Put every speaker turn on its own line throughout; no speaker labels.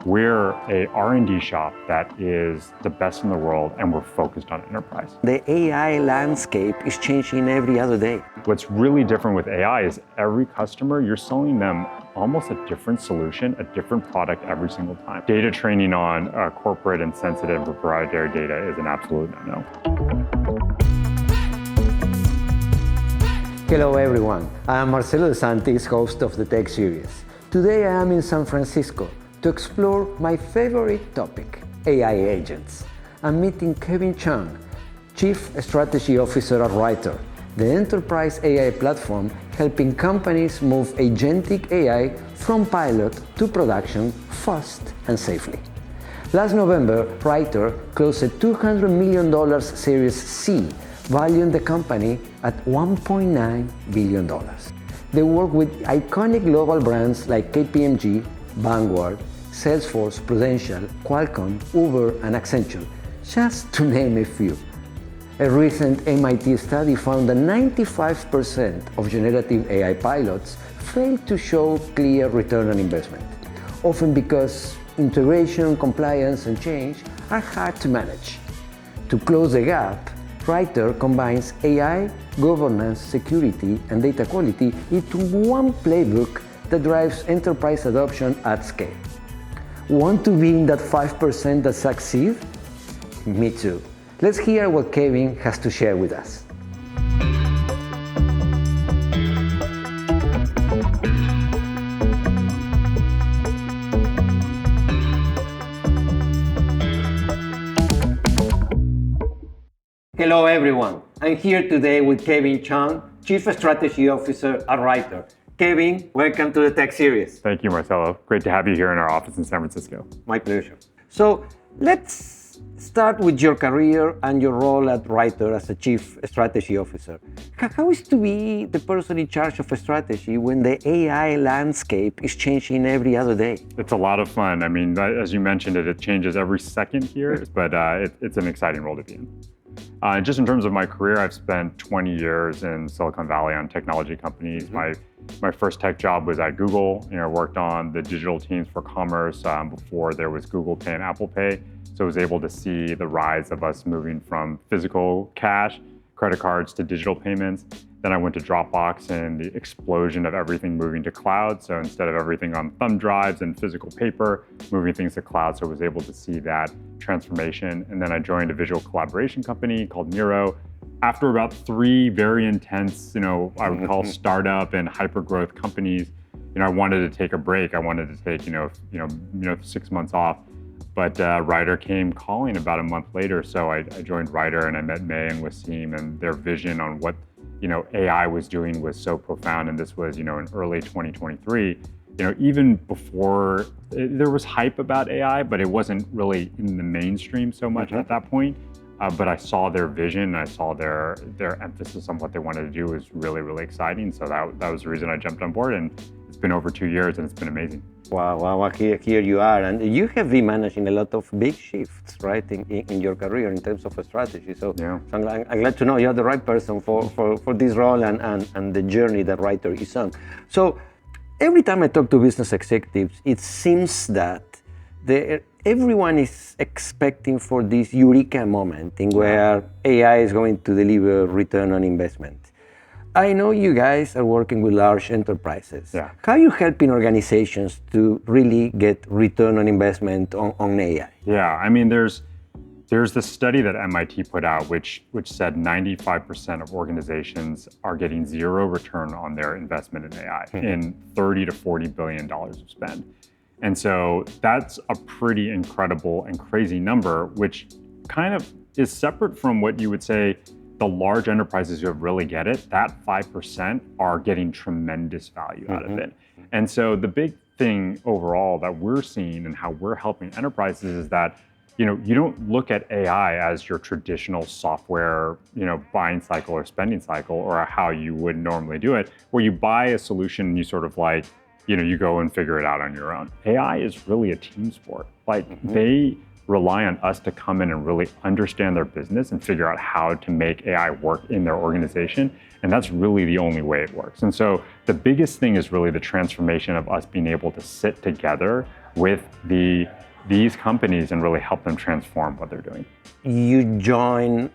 We're a R&D shop that is the best in the world, and we're focused on enterprise.
The AI landscape is changing every other day.
What's really different with AI is every customer, you're selling them almost a different solution, a different product every single time. Data training on corporate and sensitive proprietary data is an absolute no-no.
Hello everyone, I am Marcelo De Santis, host of the Tech Series. Today I am in San Francisco to explore my favorite topic, AI agents. I'm meeting Kevin Chung, Chief Strategy Officer at Writer, the enterprise AI platform helping companies move agentic AI from pilot to production fast and safely. Last November, Writer closed a $200 million Series C, valuing the company at $1.9 billion. They work with iconic global brands like KPMG, Vanguard, Salesforce, Prudential, Qualcomm, Uber, and Accenture, just to name a few. A recent MIT study found that 95% of generative AI pilots fail to show clear return on investment, often because integration, compliance, and change are hard to manage. To close the gap, Writer combines AI, governance, security, and data quality into one playbook that drives enterprise adoption at scale. Want to be in that 5% that succeed? Me too. Let's hear what Kevin has to share with us. Hello everyone. I'm here today with Kevin Chung, Chief Strategy Officer at Writer. Kevin, welcome to the Tech Series.
Thank you, Marcelo. Great to have you here in our office in San Francisco.
My pleasure. So let's start with your career and your role at Writer as a Chief Strategy Officer. How is to be the person in charge of a strategy when the AI landscape is changing every other day?
It's a lot of fun. I mean, as you mentioned, it changes every second here, but it's an exciting role to be in. Just in terms of my career, I've spent 20 years in Silicon Valley on technology companies. My first tech job was at Google. I worked on the digital teams for commerce before there was Google Pay and Apple Pay. So I was able to see the rise of us moving from physical cash, credit cards to digital payments. Then I went to Dropbox and the explosion of everything moving to cloud. So instead of everything on thumb drives and physical paper, moving things to cloud. So I was able to see that transformation. And then I joined a visual collaboration company called Miro. After about 3 very intense, I would call startup and hyper growth companies, I wanted to take a break. I wanted to take, 6 months off. But Writer came calling about a month later. So I joined Writer and I met May and Wasim, and their vision on what AI was doing was so profound. And this was, in early 2023, even before there was hype about AI, but it wasn't really in the mainstream so much at that point. But I saw their vision, and I saw their emphasis on what they wanted to do was really, really exciting. So that was the reason I jumped on board, and it's been over 2 years and it's been amazing.
Wow, here you are. And you have been managing a lot of big shifts, right, in your career in terms of a strategy. So,
yeah.
So I'm glad to know you're the right person for this role and the journey that Writer is on. So every time I talk to business executives, it seems that everyone is expecting for this eureka moment in where AI is going to deliver return on investment. I know you guys are working with large enterprises.
Yeah.
How are you helping organizations to really get return on investment on AI?
Yeah, I mean, there's this study that MIT put out, which said 95% of organizations are getting zero return on their investment in AI in $30 to $40 billion of spend. And so that's a pretty incredible and crazy number, which kind of is separate from what you would say the large enterprises who really get it. That 5% are getting tremendous value out of it. And so the big thing overall that we're seeing and how we're helping enterprises is that you don't look at AI as your traditional software, buying cycle or spending cycle, or how you would normally do it, where you buy a solution and you sort of like, you go and figure it out on your own. AI is really a team sport. They rely on us to come in and really understand their business and figure out how to make AI work in their organization. And that's really the only way it works. And so the biggest thing is really the transformation of us being able to sit together with these companies and really help them transform what they're doing.
You join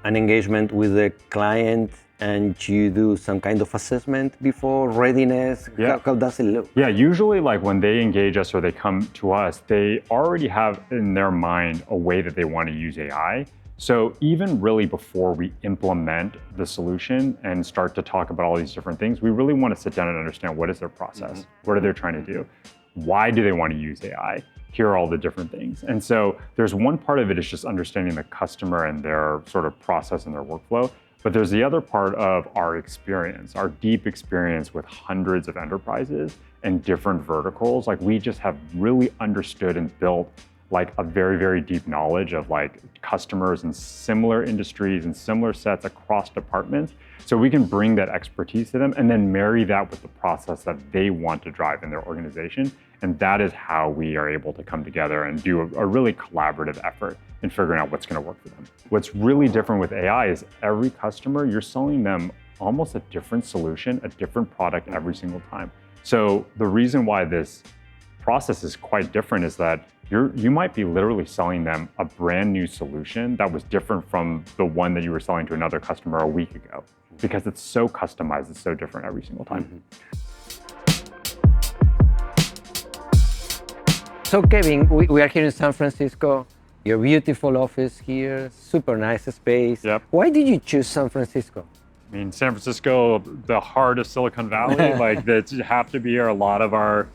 an engagement with the client and you do some kind of assessment before readiness.
Yeah.
How does it look?
Yeah, usually like when they engage us or they come to us, they already have in their mind a way that they want to use AI. So even really before we implement the solution and start to talk about all these different things, we really want to sit down and understand what is their process, what are they trying to do, why do they want to use AI? Here are all the different things. And so there's one part of it is just understanding the customer and their sort of process and their workflow. But there's the other part of our experience, our deep experience with hundreds of enterprises and different verticals. Like we just have really understood and built like a very, very deep knowledge of like customers in similar industries and similar sets across departments. So we can bring that expertise to them and then marry that with the process that they want to drive in their organization. And that is how we are able to come together and do a really collaborative effort in figuring out what's going to work for them. What's really different with AI is every customer, you're selling them almost a different solution, a different product every single time. So the reason why this process is quite different is that you might be literally selling them a brand new solution that was different from the one that you were selling to another customer a week ago, because it's so customized, it's so different every single time.
So Kevin, we are here in San Francisco, your beautiful office here, super nice space.
Yep.
Why did you choose San Francisco?
I mean, San Francisco, the heart of Silicon Valley, like that have to be here. A lot of our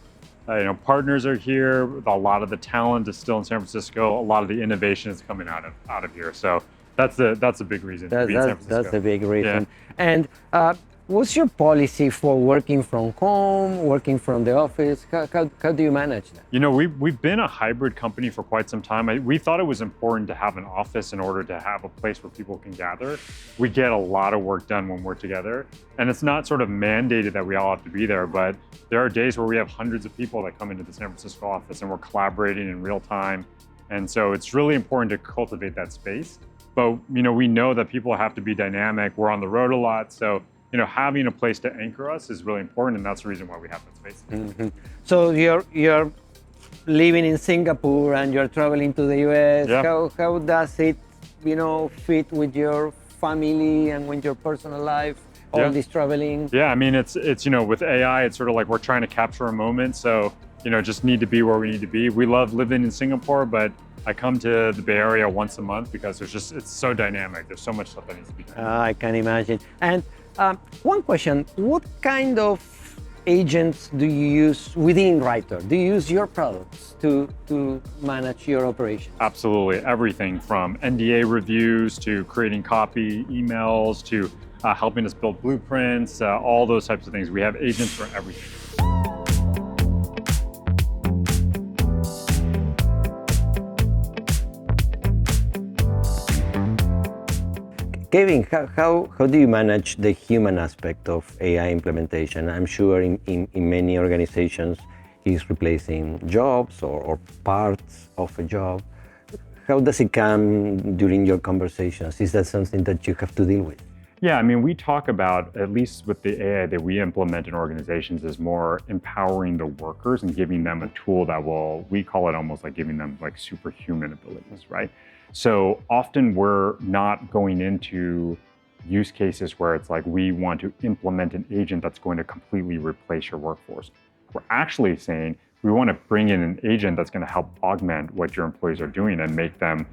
partners are here. A lot of the talent is still in San Francisco. A lot of the innovation is coming out of here. So that's a big reason to be in San Francisco.
That's a big reason.
Yeah.
And what's your policy for working from home, working from the office? How do you manage that?
You know, we've been a hybrid company for quite some time. We thought it was important to have an office in order to have a place where people can gather. We get a lot of work done when we're together. And it's not sort of mandated that we all have to be there, but there are days where we have hundreds of people that come into the San Francisco office and we're collaborating in real time. And so it's really important to cultivate that space. But, we know that people have to be dynamic. We're on the road a lot. So, having a place to anchor us is really important, and that's the reason why we have that space.
Mm-hmm. So you're living in Singapore and you're traveling to the US.
Yeah.
How does it, fit with your family and with your personal life? All this traveling.
Yeah, I mean, it's with AI, it's sort of like we're trying to capture a moment. So, just need to be where we need to be. We love living in Singapore, but I come to the Bay Area once a month because it's so dynamic. There's so much stuff that needs to be done.
I can imagine. And one question, what kind of agents do you use within Writer? Do you use your products to manage your operations?
Absolutely. Everything from NDA reviews to creating copy, emails, to helping us build blueprints, all those types of things. We have agents for everything.
Kevin, how do you manage the human aspect of AI implementation? I'm sure in many organizations it's replacing jobs or parts of a job. How does it come during your conversations? Is that something that you have to deal with?
Yeah, I mean, we talk about, at least with the AI that we implement in organizations, is more empowering the workers and giving them a tool that we call it almost like giving them like superhuman abilities, right? So often we're not going into use cases where it's like we want to implement an agent that's going to completely replace your workforce. We're actually saying we want to bring in an agent that's going to help augment what your employees are doing and make them,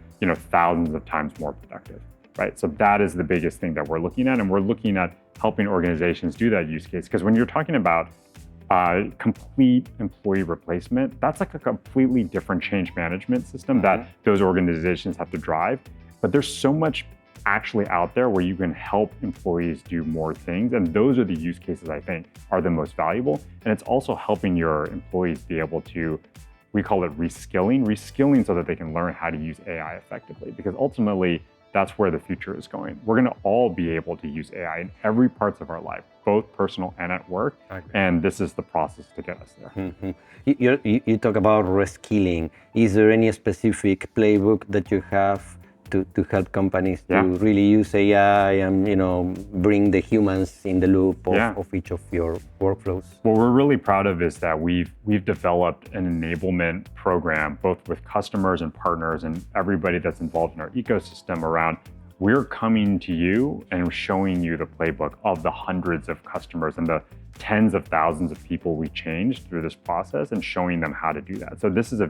thousands of times more productive, right? So that is the biggest thing that we're looking at. And we're looking at helping organizations do that use case. Because when you're talking about complete employee replacement, that's like a completely different change management system that those organizations have to drive. But there's so much actually out there where you can help employees do more things. And those are the use cases I think are the most valuable. And it's also helping your employees be able to, we call it reskilling so that they can learn how to use AI effectively. Because ultimately, that's where the future is going. We're going to all be able to use AI in every parts of our life, both personal and at work. And this is the process to get us there.
Mm-hmm. You talk about reskilling. Is there any specific playbook that you have to help companies to
Yeah.
really use AI and, bring the humans in the loop of each of your workflows?
What we're really proud of is that we've developed an enablement program, both with customers and partners and everybody that's involved in our ecosystem around, we're coming to you and showing you the playbook of the hundreds of customers and the tens of thousands of people we changed through this process and showing them how to do that. So this is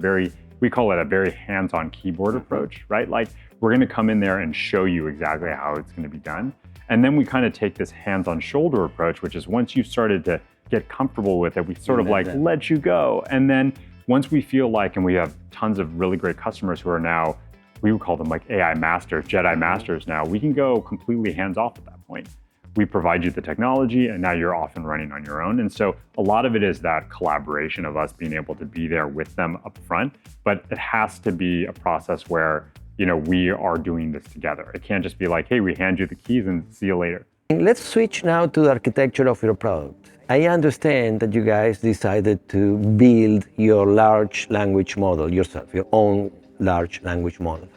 we call it a very hands-on keyboard approach, right? Like we're gonna come in there and show you exactly how it's gonna be done. And then we kind of take this hands-on shoulder approach, which is once you've started to get comfortable with it, we sort of like let you go. And then once we feel like, and we have tons of really great customers who are now, we would call them like AI masters, Jedi masters now, we can go completely hands-off at that point. We provide you the technology and now you're off and running on your own. And so a lot of it is that collaboration of us being able to be there with them up front, but it has to be a process where, we are doing this together. It can't just be like, hey, we hand you the keys and see you later.
Let's switch now to the architecture of your product. I understand that you guys decided to build your large language model yourself, your own large language model.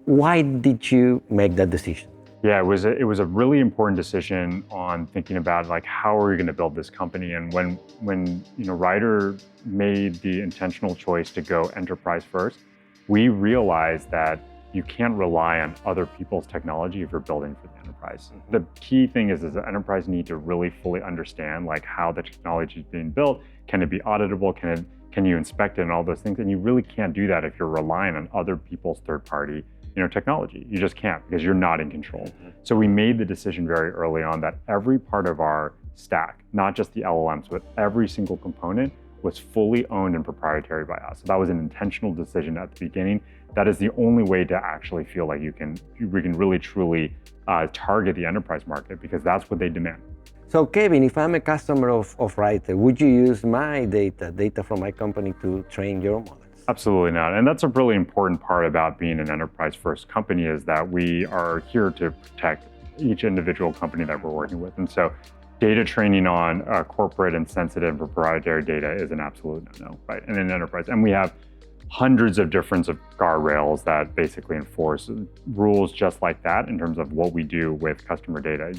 Why did you make that decision?
Yeah, it was a really important decision on thinking about like how are we going to build this company. And when Ryder made the intentional choice to go enterprise first, we realized that you can't rely on other people's technology if you're building for the enterprise. The key thing is the enterprise need to really fully understand like how the technology is being built. Can it be auditable? Can you inspect it and all those things? And you really can't do that if you're relying on other people's third-party technology. You just can't because you're not in control. So we made the decision very early on that every part of our stack, not just the LLMs, but every single component was fully owned and proprietary by us. So that was an intentional decision at the beginning. That is the only way to actually feel like we can really truly target the enterprise market because that's what they demand.
So Kevin, if I'm a customer of Ryder, would you use my data from my company to train your models?
Absolutely not. And that's a really important part about being an enterprise first company is that we are here to protect each individual company that we're working with. And so data training on corporate and sensitive and proprietary data is an absolute no, right? In an enterprise. And we have hundreds of different guardrails that basically enforce rules just like that in terms of what we do with customer data.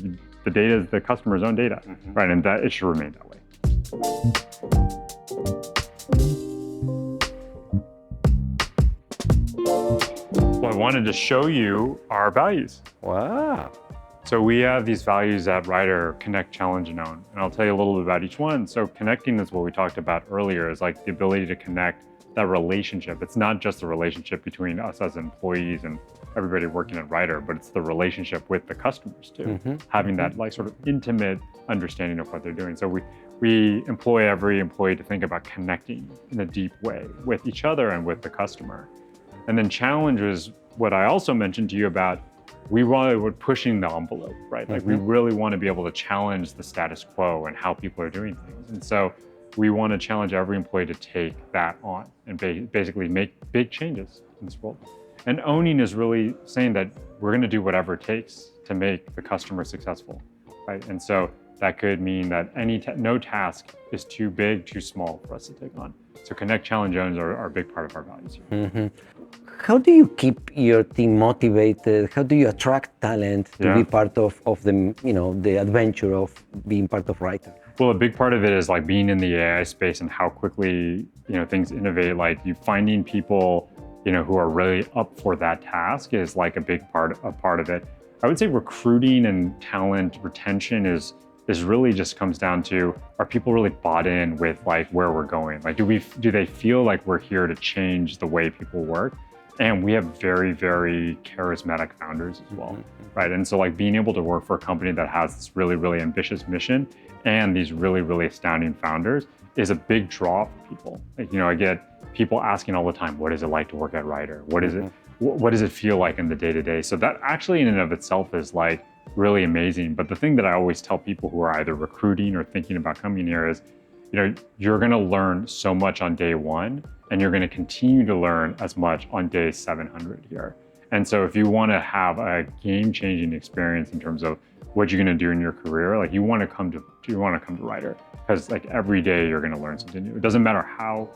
The data is the customer's own data, right? And that it should remain that way. Well, I wanted to show you our values.
Wow.
So we have these values at Ryder: connect, challenge, and own. And I'll tell you a little bit about each one. So connecting is what we talked about earlier, is like the ability to connect that relationship. It's not just the relationship between us as employees and everybody working at Ryder, but it's the relationship with the customers too. Having that like sort of intimate understanding of what they're doing. So we employ every employee to think about connecting in a deep way with each other and with the customer. And then challenge is what I also mentioned to you about. We're pushing the envelope, right? Like we really want to be able to challenge the status quo and how people are doing things. And so we want to challenge every employee to take that on and basically make big changes in this world. And owning is really saying that we're going to do whatever it takes to make the customer successful, right? And so that could mean that no task is too big, too small for us to take on. So connect, challenge, own are a big part of our values here.
How do you keep your team motivated? How do you attract talent to be part of the the adventure of being part of Ryder?
Well, a big part of it is like being in the AI space and how quickly things innovate. Like you finding people who are really up for that task is like a big part of it. I would say recruiting and talent retention is really just comes down to, are people really bought in with like where we're going? Like do they feel like we're here to change the way people work? And we have very, very charismatic founders as well, right? And so like being able to work for a company that has this really, really ambitious mission and these really, really astounding founders is a big draw for people. Like, I get people asking all the time, what is it like to work at Ryder? What does it feel like in the day-to-day? So that actually in and of itself is like really amazing. But the thing that I always tell people who are either recruiting or thinking about coming here is, you're gonna learn so much on day one, and you're gonna continue to learn as much on day 700 here. And so if you wanna have a game-changing experience in terms of what you're gonna do in your career, like you wanna come to Ryder, because like every day you're gonna learn something new. It doesn't matter how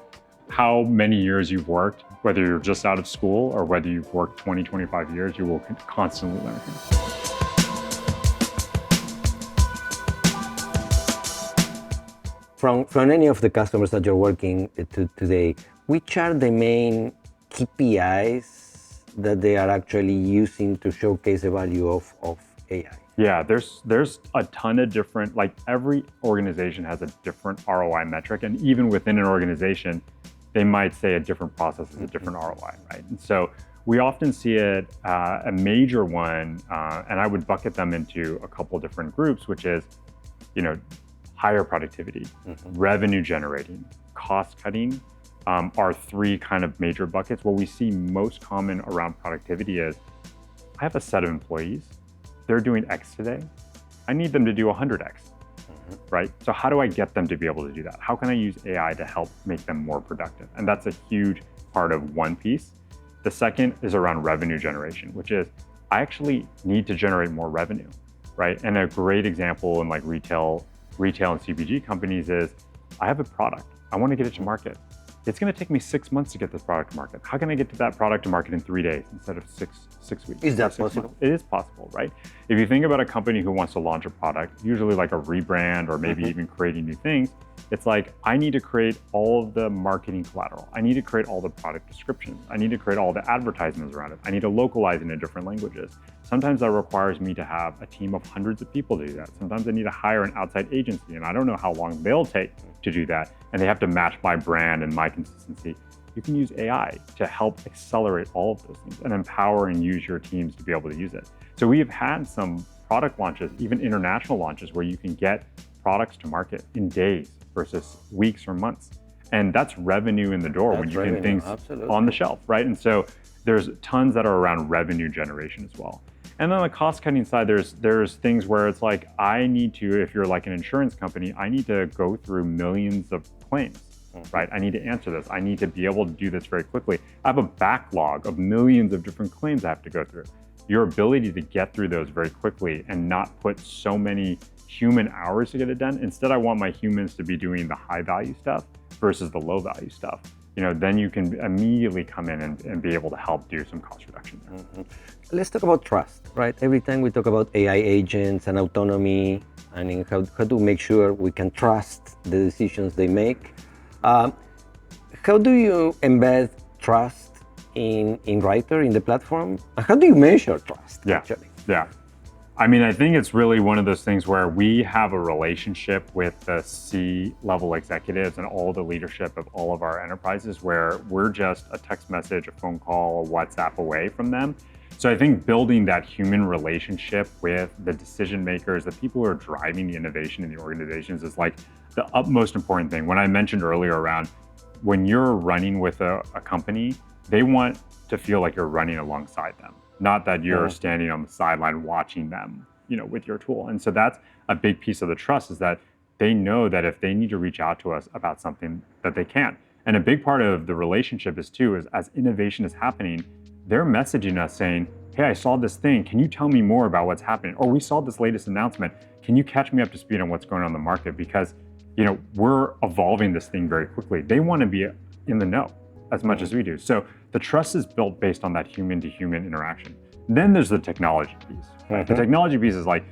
how many years you've worked, whether you're just out of school or whether you've worked 20, 25 years, you will constantly learn.
From any of the customers that you're working to today, which are the main KPIs that they are actually using to showcase the value of AI?
Yeah, there's a ton of different, like every organization has a different ROI metric, and even within an organization, they might say a different process is a different ROI, right? And so we often see it, a major one, and I would bucket them into a couple of different groups, which is, higher productivity, revenue generating, cost cutting, are three kind of major buckets. What we see most common around productivity is, I have a set of employees, they're doing X today, I need them to do 100X, right? So how do I get them to be able to do that? How can I use AI to help make them more productive? And that's a huge part of one piece. The second is around revenue generation, which is, I actually need to generate more revenue, right? And a great example in like retail and CPG companies is, I have a product, I want to get it to market. It's going to take me 6 months to get this product to market. How can I get to that product to market in 3 days instead of six weeks?
Is that possible?
It is possible, right? If you think about a company who wants to launch a product, usually like a rebrand or maybe even creating new things, it's like, I need to create all of the marketing collateral. I need to create all the product descriptions. I need to create all the advertisements around it. I need to localize it in different languages. Sometimes that requires me to have a team of hundreds of people to do that. Sometimes I need to hire an outside agency, and I don't know how long they'll take to do that. And they have to match my brand and my consistency. You can use AI to help accelerate all of those things and empower and use your teams to be able to use it. So we have had some product launches, even international launches, where you can get products to market in days versus weeks or months. And that's revenue in the door when you get things on the shelf, right? And so there's tons that are around revenue generation as well. And then on the cost cutting side, there's things where it's like, I need to, if you're like an insurance company, I need to go through millions of claims, right? I need to answer this. I need to be able to do this very quickly. I have a backlog of millions of different claims I have to go through. Your ability to get through those very quickly and not put so many human hours to get it done. Instead, I want my humans to be doing the high value stuff versus the low value stuff. Then you can immediately come in and be able to help do some cost reduction there.
Let's talk about trust, right? Every time we talk about AI agents and autonomy and how to make sure we can trust the decisions they make. How do you embed trust in Writer, in the platform? How do you measure trust, actually?
Yeah. I mean, I think it's really one of those things where we have a relationship with the C-level executives and all the leadership of all of our enterprises where we're just a text message, a phone call, a WhatsApp away from them. So I think building that human relationship with the decision makers, the people who are driving the innovation in the organizations is like the utmost important thing. When I mentioned earlier around when you're running with a company, they want to feel like you're running alongside them. Not that you're standing on the sideline watching them, with your tool. And so that's a big piece of the trust, is that they know that if they need to reach out to us about something, that they can. And a big part of the relationship is as innovation is happening, they're messaging us saying, hey, I saw this thing. Can you tell me more about what's happening? Or we saw this latest announcement. Can you catch me up to speed on what's going on in the market? Because, we're evolving this thing very quickly. They want to be in the know as much as we do. So the trust is built based on that human to human interaction. Then there's the technology piece, right? The technology piece is like,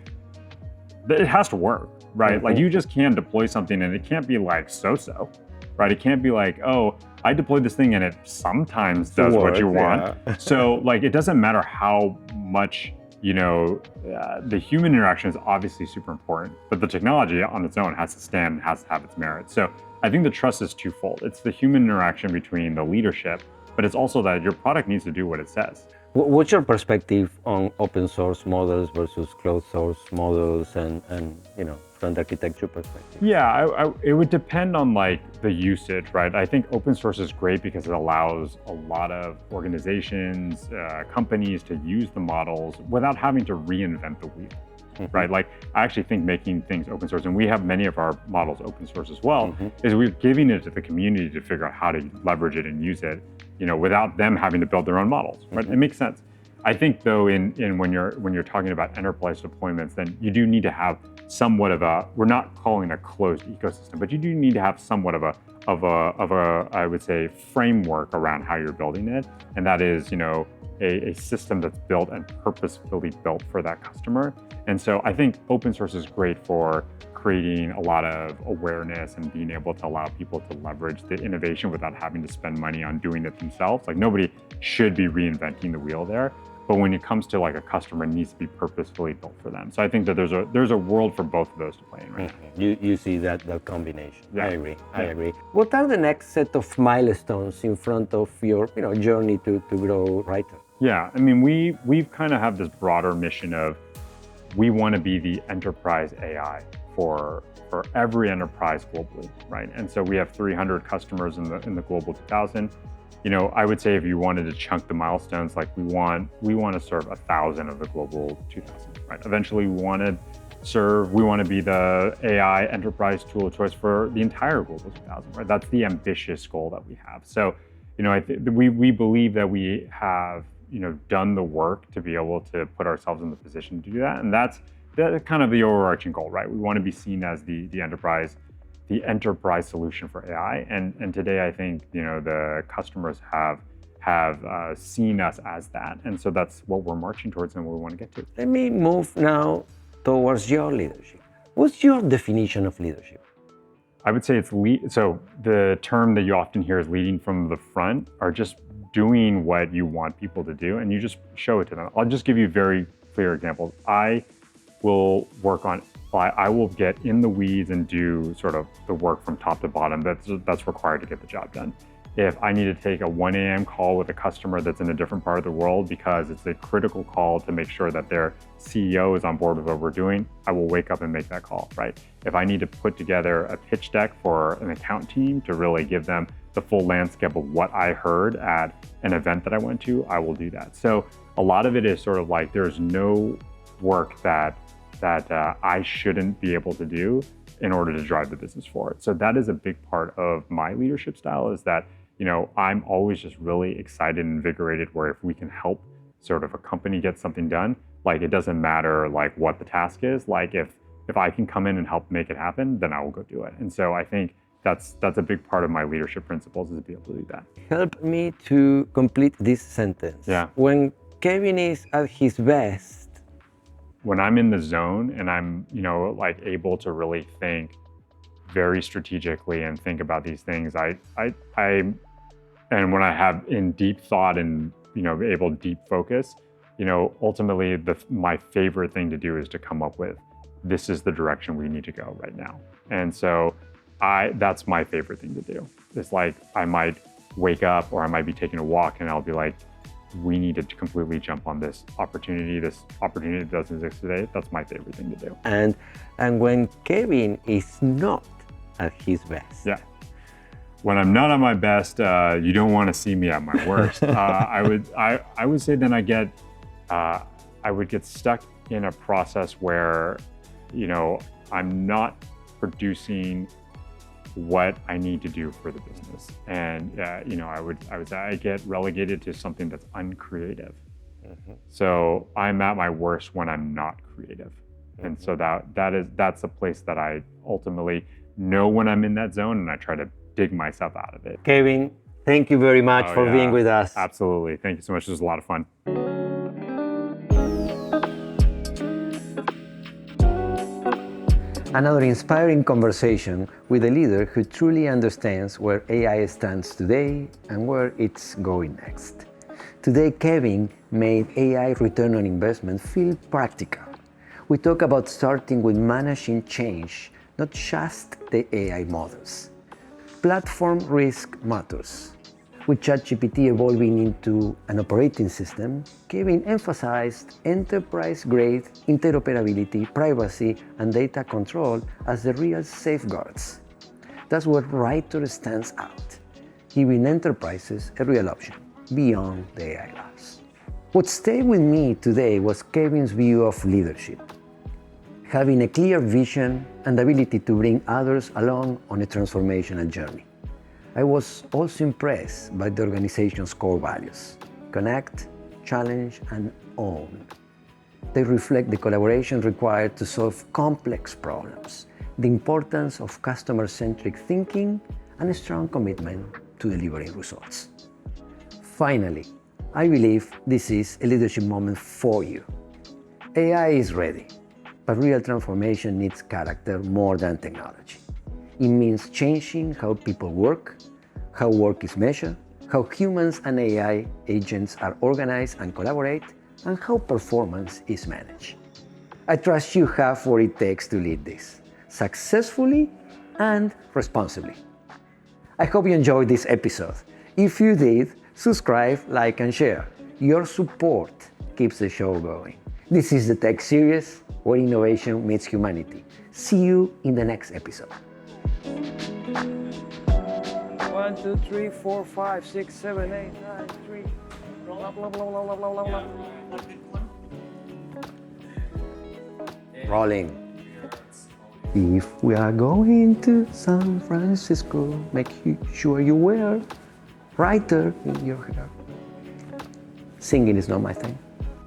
it has to work, right? Like you just can't deploy something and it can't be like so-so, right? It can't be like, oh, I deployed this thing and it sometimes does what you want. So like, it doesn't matter how much, the human interaction is obviously super important, but the technology on its own has to stand, has to have its merit. So I think the trust is twofold. It's the human interaction between the leadership, but it's also that your product needs to do what it says.
What's your perspective on open source models versus closed source models and from the architecture perspective?
Yeah, it would depend on like the usage, right? I think open source is great because it allows a lot of organizations, companies to use the models without having to reinvent the wheel. Right? Like I actually think making things open source, and we have many of our models open source as well, is we're giving it to the community to figure out how to leverage it and use it, without them having to build their own models, right? It makes sense. I think though, in when you're talking about enterprise deployments, then you do need to have somewhat of we're not calling a closed ecosystem, but you do need to have somewhat of I would say, framework around how you're building it. And that is, a system that's built and purposefully built for that customer. And so I think open source is great for creating a lot of awareness and being able to allow people to leverage the innovation without having to spend money on doing it themselves. Like, nobody should be reinventing the wheel there. But when it comes to like a customer, it needs to be purposefully built for them. So I think that there's a world for both of those to play in, right?
You see that combination.
Yeah.
I agree. What are the next set of milestones in front of your journey to grow Writer?
Yeah, I mean, we've kind of have this broader mission of we want to be the enterprise AI for every enterprise globally, right? And so we have 300 customers in the global 2000. I would say if you wanted to chunk the milestones, like we want to serve 1,000 of the global 2000, right? Eventually we want to be the AI enterprise tool of choice for the entire global 2000, right? That's the ambitious goal that we have. So, we believe that we have, done the work to be able to put ourselves in the position to do that. And that's kind of the overarching goal, right? We want to be seen as the enterprise solution for AI. And today, I think, the customers have seen us as that. And so that's what we're marching towards and what we want to get to.
Let me move now towards your leadership. What's your definition of leadership?
I would say it's so the term that you often hear is leading from the front, or just doing what you want people to do, and you just show it to them. I'll just give you very clear examples. I will get in the weeds and do sort of the work from top to bottom that's required to get the job done. If I need to take a 1 a.m. call with a customer that's in a different part of the world because it's a critical call to make sure that their CEO is on board with what we're doing, I will wake up and make that call, right? If I need to put together a pitch deck for an account team to really give them the full landscape of what I heard at an event that I went to, I will do that. So a lot of it is sort of like there's no work that I shouldn't be able to do in order to drive the business forward. So that is a big part of my leadership style, is that I'm always just really excited and invigorated where if we can help sort of a company get something done, like it doesn't matter like what the task is, like if I can come in and help make it happen, then I will go do it. And so I think that's a big part of my leadership principles, is to be able to do that.
Help me to complete this sentence.
Yeah.
When Kevin is at his best,
when I'm in the zone and I'm, like able to really think very strategically and think about these things, and when I have in deep thought and, able deep focus, ultimately my favorite thing to do is to come up with, this is the direction we need to go right now. And so that's my favorite thing to do. It's like, I might wake up or I might be taking a walk and I'll be like, we need to completely jump on this opportunity that doesn't exist today. That's my favorite thing to do.
And when Kevin is not at his best.
Yeah. When I'm not at my best, you don't want to see me at my worst. I would say then I would get stuck in a process where, I'm not producing what I need to do for the business. And, I would say I get relegated to something that's uncreative. Mm-hmm. So I'm at my worst when I'm not creative. Mm-hmm. And so that's a place that I ultimately know when I'm in that zone, and I try to dig myself out of it.
Kevin, thank you very much for being with us.
Absolutely. Thank you so much. This was a lot of fun.
Another inspiring conversation with a leader who truly understands where AI stands today and where it's going next. Today, Kevin made AI return on investment feel practical. We talk about starting with managing change, not just the AI models. Platform risk matters. With ChatGPT evolving into an operating system, Kevin emphasized enterprise-grade interoperability, privacy, and data control as the real safeguards. That's where Writer stands out, giving enterprises a real option beyond the AI labs. What stayed with me today was Kevin's view of leadership, having a clear vision and ability to bring others along on a transformational journey. I was also impressed by the organization's core values: connect, challenge, and own. They reflect the collaboration required to solve complex problems, the importance of customer-centric thinking, and a strong commitment to delivering results. Finally, I believe this is a leadership moment for you. AI is ready, but real transformation needs character more than technology. It means changing how people work, how work is measured, how humans and AI agents are organized and collaborate, and how performance is managed. I trust you have what it takes to lead this successfully and responsibly. I hope you enjoyed this episode. If you did, subscribe, like, and share. Your support keeps the show going. This is the Tech Series, where innovation meets humanity. See you in the next episode. 1, 2, 3, 4, 5, 6, 7, 8, 9, 3. Blah, blah, blah, blah, blah, blah, blah. Rolling. If we are going to San Francisco, make sure you wear writer in your hair. Singing is not my thing.